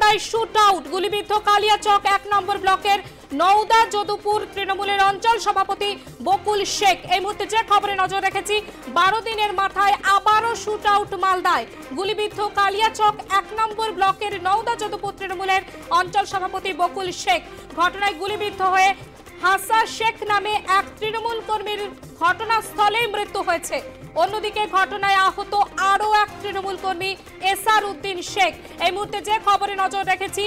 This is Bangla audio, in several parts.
মালদায় শুট আউট, গুলিবিদ্ধ কালিয়াচক 1 নম্বর ব্লকের নওদা যদুপুর তৃণমূলের অঞ্চল সভাপতি বকুল শেখ। এই মুহূর্তে যে খবরে নজর রেখেছি, 12 দিনের মাথায় আবারও শুট আউট মালদায়, গুলিবিদ্ধ কালিয়াচক 1 নম্বর ব্লকের নওদা যদুপুর তৃণমূলের অঞ্চল সভাপতি বকুল শেখ। ঘটনায় গুলিবিদ্ধ হয়ে হাসা শেখ নামে এক তৃণমূল কর্মীর ঘটনাস্থলেই মৃত্যু হয়েছে। অন্যদিকে ঘটনায় আহত আরও এক তৃণমূল কর্মী এসার উদ্দিন শেখ। এই মুহূর্তে যে খবরে নজর রেখেছি,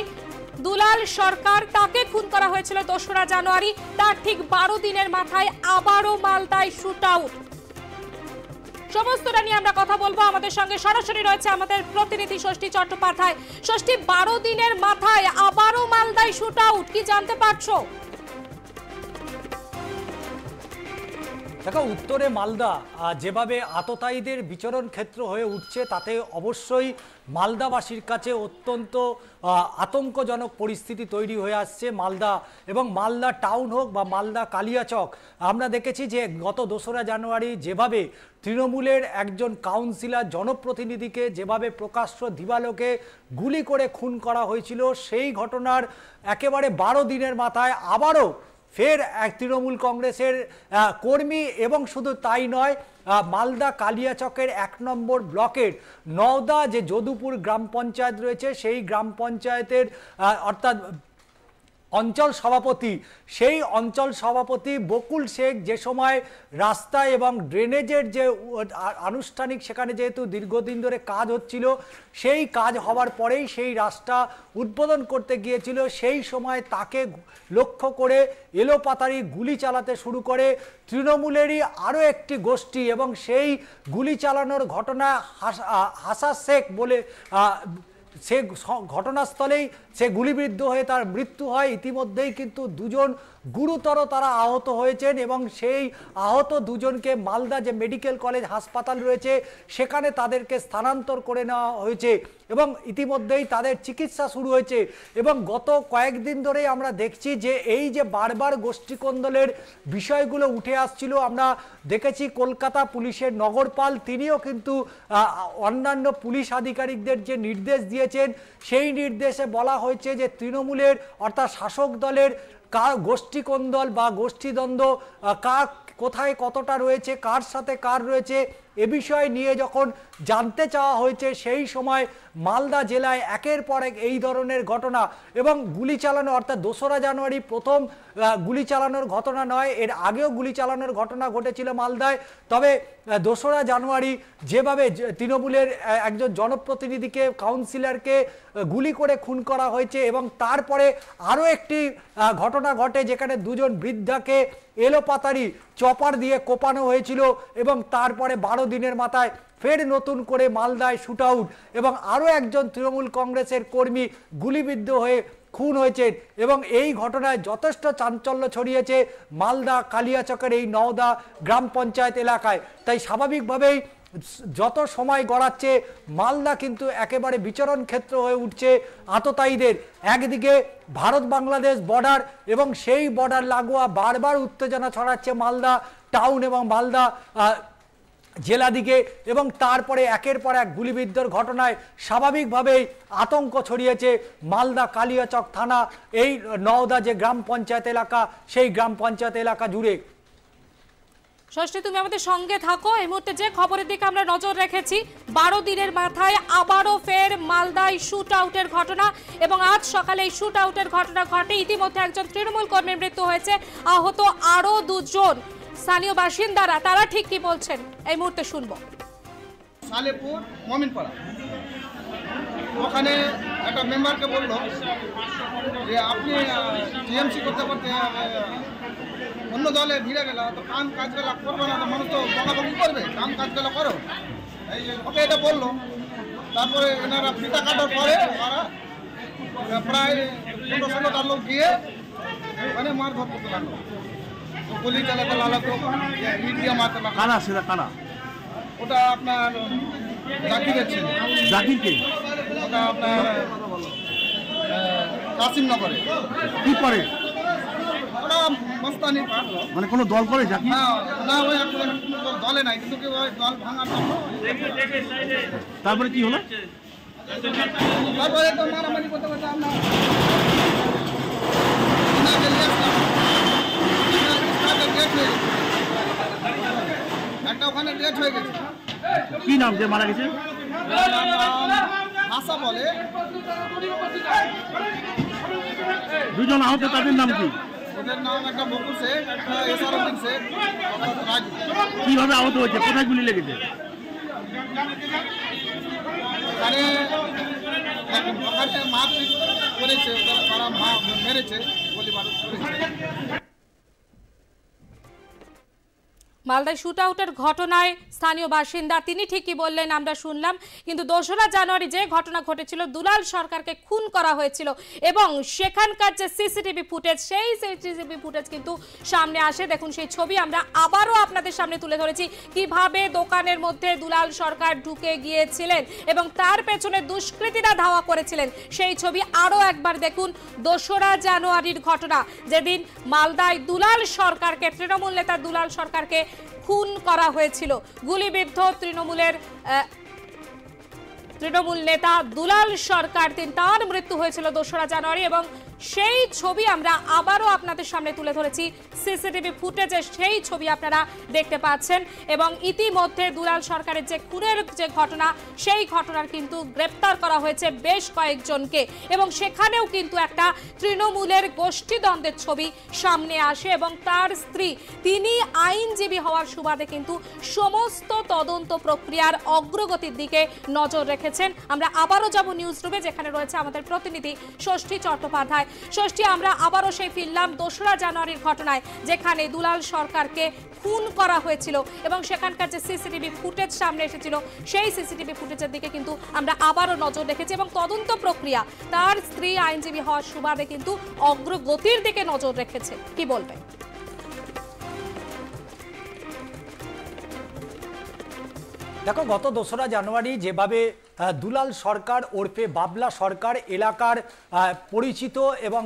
দুলাল সরকার, তাকে খুন করা হয়েছিল 2রা জানুয়ারি, তার ঠিক 12 দিনের মাথায় আবারও মালদায় শুট আউট। সমস্তটা নিয়ে আমরা কথা বলবো। আমাদের সঙ্গে সরাসরি রয়েছে আমাদের প্রতিনিধি ষষ্ঠী চট্টোপাধ্যায়। ষষ্ঠী, 12 দিনের মাথায় আবারও মালদায় শুট আউট, কি জানতে পারছো? দেখো, উত্তরে মালদা যেভাবে আততায়ীদের বিচরণ ক্ষেত্র হয়ে উঠছে, তাতে অবশ্যই মালদাবাসীর কাছে অত্যন্ত আতঙ্কজনক পরিস্থিতি তৈরি হয়ে আসছে। মালদা এবং মালদা টাউন হোক বা মালদা কালিয়াচক, আমরা দেখেছি যে গত 2রা জানুয়ারি যেভাবে তৃণমূলের একজন কাউন্সিলর জনপ্রতিনিধিকে যেভাবে প্রকাশ্য দিবালোকে গুলি করে খুন করা হয়েছিল, সেই ঘটনার একেবারে 12 দিনের মাথায় আবারও ফের এক তৃণমূল কংগ্রেসের কর্মী, এবং শুধু তাই নয়, মালদা কালিয়াচকের 1 নম্বর ব্লকের নওদা যে যদুপুর গ্রাম পঞ্চায়েত রয়েছে, সেই গ্রাম পঞ্চায়েতের অর্থাৎ অঞ্চল সভাপতি, সেই অঞ্চল সভাপতি বকুল শেখ যে সময় রাস্তা এবং ড্রেনেজের যে আনুষ্ঠানিক সেখানে যেহেতু দীর্ঘদিন ধরে কাজ হচ্ছিল, সেই কাজ হওয়ার পরেই সেই রাস্তা উদ্বোধন করতে গিয়েছিল, সেই সময় তাকে লক্ষ্য করে এলোপাতাড়ি গুলি চালাতে শুরু করে তৃণমূলেরই আরও একটি গোষ্ঠী, এবং সেই গুলি চালানোর ঘটনা হাসা শেখ বলে সে ঘটনাস্থলেই সে গুলিবিদ্ধ হয়ে তার মৃত্যু হয়। ইতিমধ্যেই কিন্তু 2জন গুরুতর তারা আহত হয়েছেন, এবং সেই আহত 2জনকে মালদা যে মেডিকেল কলেজ হাসপাতাল রয়েছে সেখানে তাদেরকে স্থানান্তর করে নেওয়া হয়েছে, এবং ইতিমধ্যেই তাদের চিকিৎসা শুরু হয়েছে। এবং গত কয়েকদিন ধরেই আমরা দেখছি যে এই যে বারবার গোষ্ঠীকন্দলের বিষয়গুলো উঠে আসছিল, আমরা দেখেছি কলকাতা পুলিশের নগরপাল, তিনিও কিন্তু অন্যান্য পুলিশ আধিকারিকদের যে নির্দেশ দিয়েছেন, সেই নির্দেশে বলা হয়েছে যে তৃণমূলের অর্থাৎ শাসক দলের কার গোষ্ঠীকন্দল বা গোষ্ঠীদ্বন্দ্ব কার কোথায় কতটা রয়েছে, কার সাথে কার রয়েছে, এ বিষয় নিয়ে যখন জানতে চাওয়া হয়েছে, সেই সময় মালদা জেলায় একের পর এক এই ধরনের ঘটনা, এবং গুলি চালানো, অর্থাৎ 2রা জানুয়ারি প্রথম গুলি চালানোর ঘটনা নয়, এর আগেও গুলি চালানোর ঘটনা ঘটেছিল মালদায়। তবে 2রা জানুয়ারি যেভাবে তৃণমূলের একজন জনপ্রতিনিধিকে, কাউন্সিলরকে গুলি করে খুন করা হয়েছে, এবং তারপরে আরও একটি ঘটনা ঘটে যেখানে 2জন বৃদ্ধাকে এলোপাতাড়ি চপার দিয়ে কোপানো হয়েছিল, এবং তারপরে 12 দিনের মাথায় ফের নতুন করে মালদায় শুট আউট, এবং আরও একজন তৃণমূল কংগ্রেসের কর্মী গুলিবিদ্ধ হয়ে খুন হয়েছেন। এবং এই ঘটনায় যথেষ্ট চাঞ্চল্য ছড়িয়েছে মালদা কালিয়াচকের এই নওদা গ্রাম পঞ্চায়েত এলাকায়। তাই স্বাভাবিকভাবেই যত সময় গড়াচ্ছে, মালদা কিন্তু একেবারে বিচরণ ক্ষেত্র হয়ে উঠছে আততায়ীদের। একদিকে ভারত বাংলাদেশ বর্ডার, এবং সেই বর্ডার লাগোয়া বারবার উত্তেজনা ছড়াচ্ছে মালদা টাউন এবং মালদা জেলা দিকে, এবং তারপরে একের পর এক গুলিবিদ্ধর ঘটনায় স্বাভাবিকভাবেই আতঙ্ক ছড়িয়েছে মালদা কালিয়াচক থানা, এই নওদা যে গ্রাম পঞ্চায়েত এলাকা, সেই গ্রাম পঞ্চায়েত এলাকা জুড়ে। ষষ্ঠী, তুমি আমাদের সঙ্গে থাকো। এই মুহূর্তে যে খবরের দিকে আমরা নজর রেখেছি, 12 দিনের মাথায় আবারও ফের মালদায় শুট আউটের ঘটনা, এবং আজ সকালে এই শুট আউটের ঘটনা ঘটে। ইতিমধ্যে একজন তৃণমূল কর্মীর মৃত্যু হয়েছে, আহত আরও 2জন। স্থানীয় বাসিন্দারা তারা ঠিক কি বলছেন এই মুহূর্তে শুনবো। সালেপুর মমিনপাড়া, ওখানে একটা মেম্বারকে বললো যে আপনি টিএমসি করতে করতে অন্য দলে ভিড়ে গেল, তো কাম কাজগুলো করবো না, তো মানুষ তো বকাবকি করবে, কাম কাজগুলো করো, ওকে এটা বললো। তারপরে এনারা ফিতা কাটার পরে ওরা প্রায় 15-16টা লোক গিয়ে মানে মারধর করতে লাগলো, গুলি চালাতে লাগলো, ইট দিয়ে মারতে লাগলো। কানা সেটা কানা, ওটা আপনার জাকিরের ছিল। জাকিরকে? ওটা আপনার কাসিমনগরে। কি করে? ওরা মস্তানি, মানে কোনো দল করে জাকির? না, ওই দলে নাই, কিন্তু দল ভাঙার জন্য। তারপরে কি হলো? তারপরে তো মারামারি করতে করতে আমরা ইনাকে নিয়ে আসলাম। একটা ওখানে ডেট হয়ে গেছে। কি নাম যে মারা গেছে? ভাষা বলে। দুজন আহত, তাদের নাম কি? ওদের নাম একটা বকুল শেখ, একটা এসআরউদ্দিন শেখ, রাজু। কিভাবে আহত হয়েছে? কোথায় গুলি লেগেছে? ওখানে মারপিট করেছে, তারা মেরেছে, গুলি বারুদ করেছে। মালদায় শুট আউটের ঘটনায় স্থানীয় বাসিন্দা তিনি ঠিকই বললেন, আমরা শুনলাম, কিন্তু 2রা জানুয়ারি যে ঘটনা ঘটেছিল, দুলাল সরকারকে খুন করা হয়েছিল এবং সেখানকার যে সিসিটিভি ফুটেজ, সেই সিসিটিভি ফুটেজ কিন্তু সামনে আসে। দেখুন সেই ছবি আমরা আবারও আপনাদের সামনে তুলে ধরেছি, কিভাবে দোকানের মধ্যে দুলাল সরকার ঢুকে গিয়েছিলেন এবং তার পেছনে দুষ্কৃতীরা ধাওয়া করেছিলেন। সেই ছবি আরও একবার দেখুন। 2রা জানুয়ারির ঘটনা, যেদিন মালদায় দুলাল সরকারকে, তৃণমূল নেতা দুলাল সরকারকে খুন করা হয়েছিল। গুলিবিদ্ধ তৃণমূল নেতা দুলাল সরকার, তার মৃত্যু হয়েছিল 2রা জানুয়ারি এবং সেই ছবি আমরা আবারও আপনাদের সামনে তুলে ধরেছি। সিসিটিভি ফুটেজে সেই ছবি আপনারা দেখতে পাচ্ছেন এবং ইতিমধ্যে দুলাল সরকারের যে খুনের যে ঘটনা, সেই ঘটনার কিন্তু গ্রেপ্তার করা হয়েছে বেশ কয়েকজনকে এবং সেখানেও কিন্তু একটা তৃণমূলের গোষ্ঠীদ্বন্দ্বের ছবি সামনে আসে এবং তার স্ত্রী, তিনি আইনজীবী হওয়ার সুবাদে কিন্তু সমস্ত তদন্ত প্রক্রিয়ার অগ্রগতির দিকে নজর রেখেছেন। আমরা আবারও যাব নিউজ রুমে, যেখানে রয়েছে আমাদের প্রতিনিধি ষষ্ঠী চট্টোপাধ্যায়। ষষ্ঠী, আমরা আবারও সেই ফিরলাম 2রা জানুয়ারির ঘটনায়, যেখানে দুলাল সরকারকে খুন করা হয়েছিল এবং সেখানকার যে সিসিটিভি ফুটেজ সামনে এসেছিল, সেই সিসিটিভি ফুটেজের দিকে কিন্তু আমরা আবারও নজর রেখেছি এবং তদন্ত প্রক্রিয়া, তার স্ত্রী আইনজীবী হওয়ার সুবাদে কিন্তু অগ্রগতির দিকে নজর রেখেছে। কি বলবেন? দেখো, গত 2রা জানুয়ারি যেভাবে দুলাল সরকার ওরফে বাবলা সরকার এলাকার পরিচিত এবং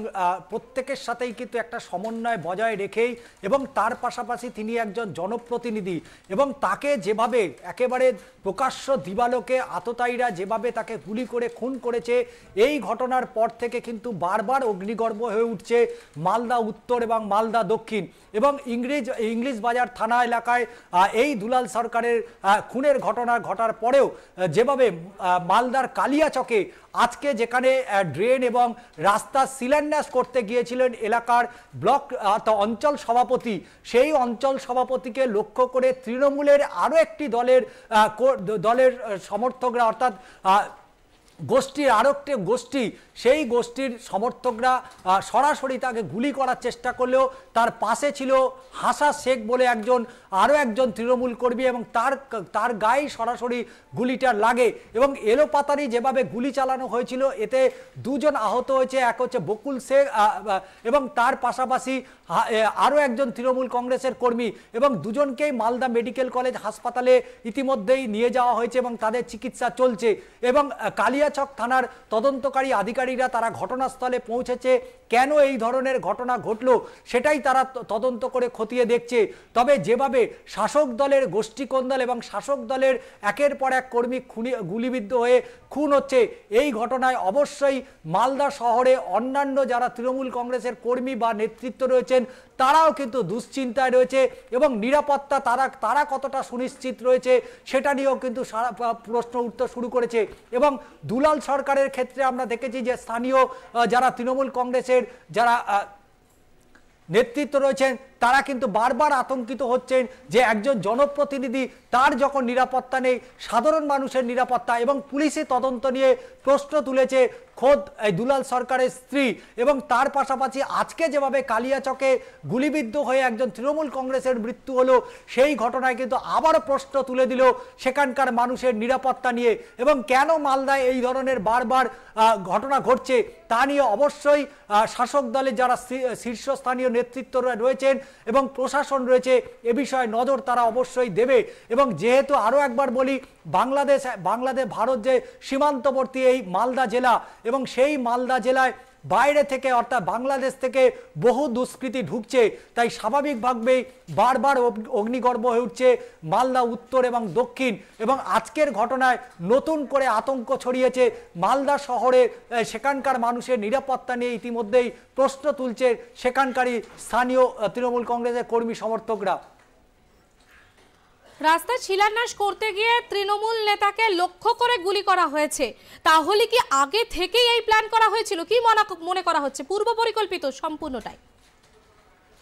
প্রত্যেকের সাথেই কিন্তু একটা সমন্বয় বজায় রেখেই এবং তার পাশাপাশি তিনি একজন জনপ্রতিনিধি এবং তাকে যেভাবে একেবারে প্রকাশ্য দিবালোকে আততায়ীরা যেভাবে তাকে গুলি করে খুন করেছে, এই ঘটনার পর থেকে কিন্তু বারবার অগ্নিগর্ভ হয়ে উঠছে মালদা উত্তর এবং মালদা দক্ষিণ এবং ইংলিশ বাজার থানা এলাকায় এই দুলাল সরকারের খুনের ঘটনা ঘটার পরেও যেভাবে মালদার কালিয়াচকে আজকে যেখানে ড্রেন এবং রাস্তা শিলান্যাস করতে গিয়েছিলেন এলাকার ব্লক অঞ্চল সভাপতি, সেই অঞ্চল সভাপতিকে লক্ষ্য করে তৃণমূলের আরও একটি দলের সমর্থকরা, অর্থাৎ গোষ্ঠীর আরও একটি গোষ্ঠী, সেই গোষ্ঠীর সমর্থকরা সরাসরি তাকে গুলি করার চেষ্টা করলেও তার পাশে ছিল হাসা শেখ বলে আরও একজন তৃণমূল কর্মী এবং তার গায়ে সরাসরি গুলিটা লাগে এবং এলোপাতারি যেভাবে গুলি চালানো হয়েছিল, এতে 2জন আহত হয়েছে। এক হচ্ছে বকুল শেখ এবং তার পাশাপাশি আরও একজন তৃণমূল কংগ্রেসের কর্মী এবং 2জনকেই মালদা মেডিকেল কলেজ হাসপাতালে ইতিমধ্যেই নিয়ে যাওয়া হয়েছে এবং তাদের চিকিৎসা চলছে এবং কালিয়াচক থানার তদন্তকারী আধিকারিকরা তারা ঘটনাস্থলে পৌঁছেছে। কেন এই ধরনের ঘটনা ঘটলো সেটাই তারা তদন্ত করে খতিয়ে দেখছে। তবে যেভাবে শাসক দলের গোষ্ঠীকন্দল এবং শাসক দলের একের পর এক কর্মী গুলিবিদ্ধ হয়ে খুন হচ্ছে, এই ঘটনায় অবশ্যই মালদা শহরে অন্যান্য যারা তৃণমূল কংগ্রেসের কর্মী বা নেতৃত্ব রয়েছেন তারাও কিন্তু দুশ্চিন্তায় রয়েছে এবং নিরাপত্তা তারা কতটা সুনিশ্চিত রয়েছে সেটা নিয়েও কিন্তু প্রশ্ন উঠতে শুরু করেছে। এবং দুলাল সরকারের ক্ষেত্রে আমরা দেখেছি যে স্থানীয় যারা তৃণমূল কংগ্রেসের যারা নেতৃত্ব রয়েছেন তারা কিন্তু বারবার আতঙ্কিত হচ্ছেন যে একজন জনপ্রতিনিধি, তার যখন নিরাপত্তা নেই, সাধারণ মানুষের নিরাপত্তা এবং পুলিশি তদন্ত নিয়ে প্রশ্ন তুলেছে খোদ দুলাল সরকারের স্ত্রী এবং তার পাশাপাশি আজকে যেভাবে কালিয়াচকে গুলিবিদ্ধ হয়ে একজন তৃণমূল কংগ্রেসের মৃত্যু হলো, সেই ঘটনায় কিন্তু আবারও প্রশ্ন তুলে দিল সেখানকার মানুষের নিরাপত্তা নিয়ে এবং কেন মালদায় এই ধরনের বারবার ঘটনা ঘটছে তা নিয়ে অবশ্যই শাসক দলের যারা শীর্ষস্থানীয় নেতৃত্ব রয়েছেন এবং প্রশাসন রয়েছে এ বিষয়ে নজর তারা অবশ্যই দেবে। এবং যেহেতু আরও একবার বলি, বাংলাদেশ ভারত যে সীমান্তবর্তী এই মালদা জেলা, এবং সেই মালদা জেলায় বাইরে থেকে অর্থাৎ বাংলাদেশ থেকে বহু দুষ্কৃতী ঢুকছে, তাই স্বাভাবিকভাবেই বারবার অগ্নিগর্ভ হয়ে উঠছে মালদা উত্তর এবং দক্ষিণ। এবং আজকের ঘটনায় নতুন করে আতঙ্ক ছড়িয়েছে মালদা শহরে। সেখানকার মানুষের নিরাপত্তা নিয়ে ইতিমধ্যেই প্রশ্ন তুলছে সেখানকারই স্থানীয় তৃণমূল কংগ্রেসের কর্মী সমর্থকরা। রাস্তা শিলান্যাস করতে গিয়ে তৃণমূল নেতাকে লক্ষ্য করে গুলি করা হয়েছে, তাহলে কি আগে থেকেই এই প্ল্যান করা হয়েছিল? কি মনে করা হচ্ছে পূর্ব পরিকল্পিত সম্পূর্ণটাই?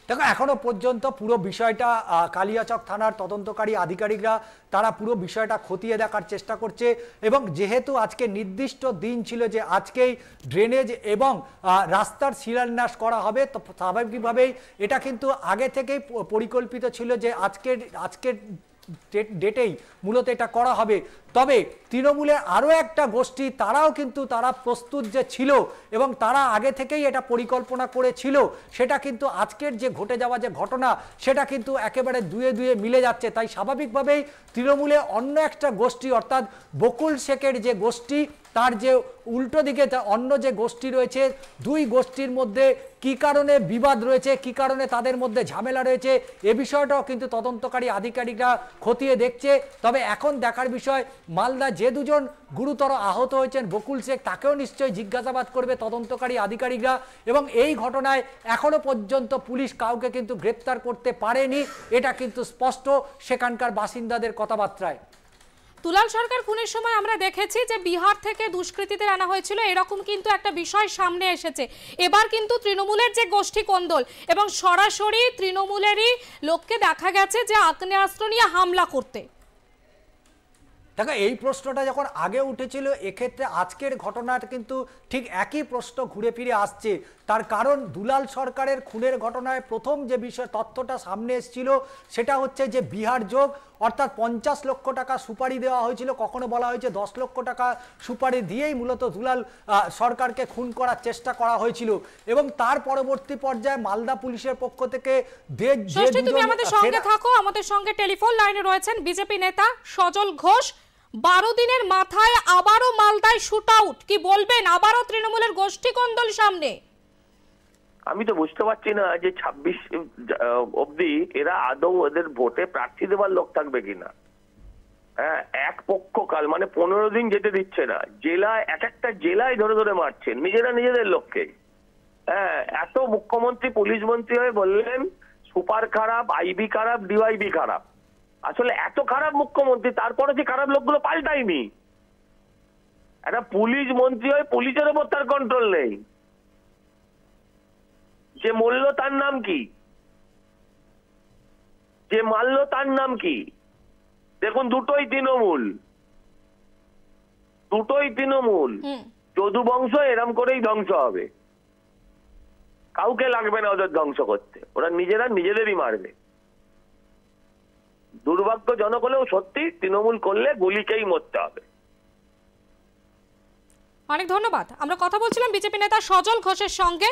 দেখো, এখনো পর্যন্ত পুরো বিষয়টা কালিয়াচক থানার তদন্তকারী আধিকারিকরা তারা পুরো বিষয়টা খতিয়ে দেখার চেষ্টা করছে। এবং যেহেতু আজকে নির্দিষ্ট দিন ছিল যে আজকেই ড্রেনেজ এবং রাস্তার শিলান্যাস করা হবে, তো স্বাভাবিকভাবেই এটা কিন্তু আগে থেকেই পরিকল্পিত ছিল যে আজকের ডেটেই মূলত এটা করা হবে। তবে তৃণমূলের আরও একটা গোষ্ঠী তারা প্রস্তুত যে ছিল এবং তারা আগে থেকেই এটা পরিকল্পনা করেছিল, সেটা কিন্তু আজকের যে ঘটে যাওয়া যে ঘটনা সেটা কিন্তু একেবারে দুয়ে দুয়ে মিলে যাচ্ছে। তাই স্বাভাবিকভাবেই তৃণমূলে অন্য একটা গোষ্ঠী অর্থাৎ বকুল শেখের যে গোষ্ঠী, তার যে উল্টো দিকে অন্য যে গোষ্ঠী রয়েছে, দুই গোষ্ঠীর মধ্যে কি কারণে বিবাদ রয়েছে, কি কারণে তাদের মধ্যে ঝামেলা রয়েছে, এ বিষয়টাও কিন্তু তদন্তকারী আধিকারিকরা খতিয়ে দেখছে। তবে এখন দেখার বিষয়, মালদা যে দুজন গুরুতর আহত হয়েছেন বকুল শেখ, তাকেও নিশ্চয়ই জিজ্ঞাসাবাদ করবে তদন্তকারী আধিকারিকরা। এবং এই ঘটনায় এখনো পর্যন্ত পুলিশ কাউকে কিন্তু গ্রেপ্তার করতে পারেনি, এটা কিন্তু স্পষ্ট সেখানকার বাসিন্দাদের কথাবার্তায়। দুলাল সরকার খুনের সময় আমরা দেখেছি যে বিহার থেকে দুষ্কৃতীদের আনা হয়েছিল, এরকম কিন্তু একটা বিষয় সামনে এসেছে। এবার কিন্তু তৃণমূলের যে গোষ্ঠী কোন্দল এবং সরাসরি তৃণমূলেরই লোককে দেখা গেছে যে আগ্নেয়াস্ত্র নিয়ে হামলা করতে। দেখো, এই প্রশ্নটা যখন আগে উঠেছিল, এক্ষেত্রে আজকের ঘটনাটা কিন্তু ঠিক একই প্রশ্ন ঘুরে ফিরে আসছে। তার কারণ দুলাল সরকারের খুনের ঘটনায় প্রথম যে বিষয় তথ্যটা সামনে এসেছিল সেটা হচ্ছে যে বিহার যোগ, অর্থাৎ 50 লক্ষ টাকা সুপারি দেওয়া হয়েছিল, কখনো বলা হয়েছে 10 লক্ষ টাকা সুপারি দিয়েই মূলত দুলাল সরকারকে খুন করার চেষ্টা করা হয়েছিল। এবং তার পরবর্তী পর্যায়ে মালদা পুলিশের পক্ষ থেকে তুমি আমাদের সঙ্গে থাকো, আমাদের সঙ্গে টেলিফোন লাইনে রয়েছেন বিজেপি নেতা সজল ঘোষ। 12 দিনের মাথায় আবারও মালদায় শুট আউট, কি বলবেন? আবারও তৃণমূলের গোষ্ঠী কোন্দল সামনে। আমি তো বুঝতে পারছি না যে 26 অবধি এরা আদৌ এদের ভোটে প্রার্থী দেওয়ার লোক থাকবে কিনা। হ্যাঁ, এক পক্ষকাল মানে 15 দিন যেতে দিচ্ছে না, জেলায় এক একটা জেলায় ধরে ধরে মারছেন নিজেদের লোককে। হ্যাঁ, এত মুখ্যমন্ত্রী পুলিশ মন্ত্রী হয়ে বললেন সুপার খারাপ, আইবি খারাপ, ডিওয়াইবি খারাপ। আসলে এত খারাপ মুখ্যমন্ত্রী, তারপরে যে খারাপ লোকগুলো পাল্টায়নি। একটা পুলিশ মন্ত্রী হয়ে পুলিশের উপর তার কন্ট্রোল নেই। যে মরল তার নাম কি, যে মারল তার নাম কি? দেখুন, দুটোই তৃণমূল। যদু বংশ এরম করেই ধ্বংস হবে, কাউকে লাগবে না ওদের ধ্বংস করতে, ওরা নিজেদেরই মারবে। দুর্ভাগ্যজনক হলেও সত্যি, তৃণমূল করলে গুলিকেই মরতে হবে। অনেক ধন্যবাদ। আমরা কথা বলছিলাম বিজেপি নেতা সজল ঘোষের সঙ্গে।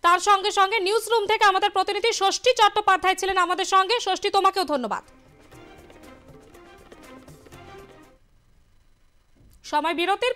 তার সঙ্গে সঙ্গে নিউজ রুম থেকে আমাদের প্রতিনিধি ষষ্ঠী চট্টোপাধ্যায় ছিলেন আমাদের সঙ্গে। ষষ্ঠী, তোমাকেও ধন্যবাদ। সময় বিরতির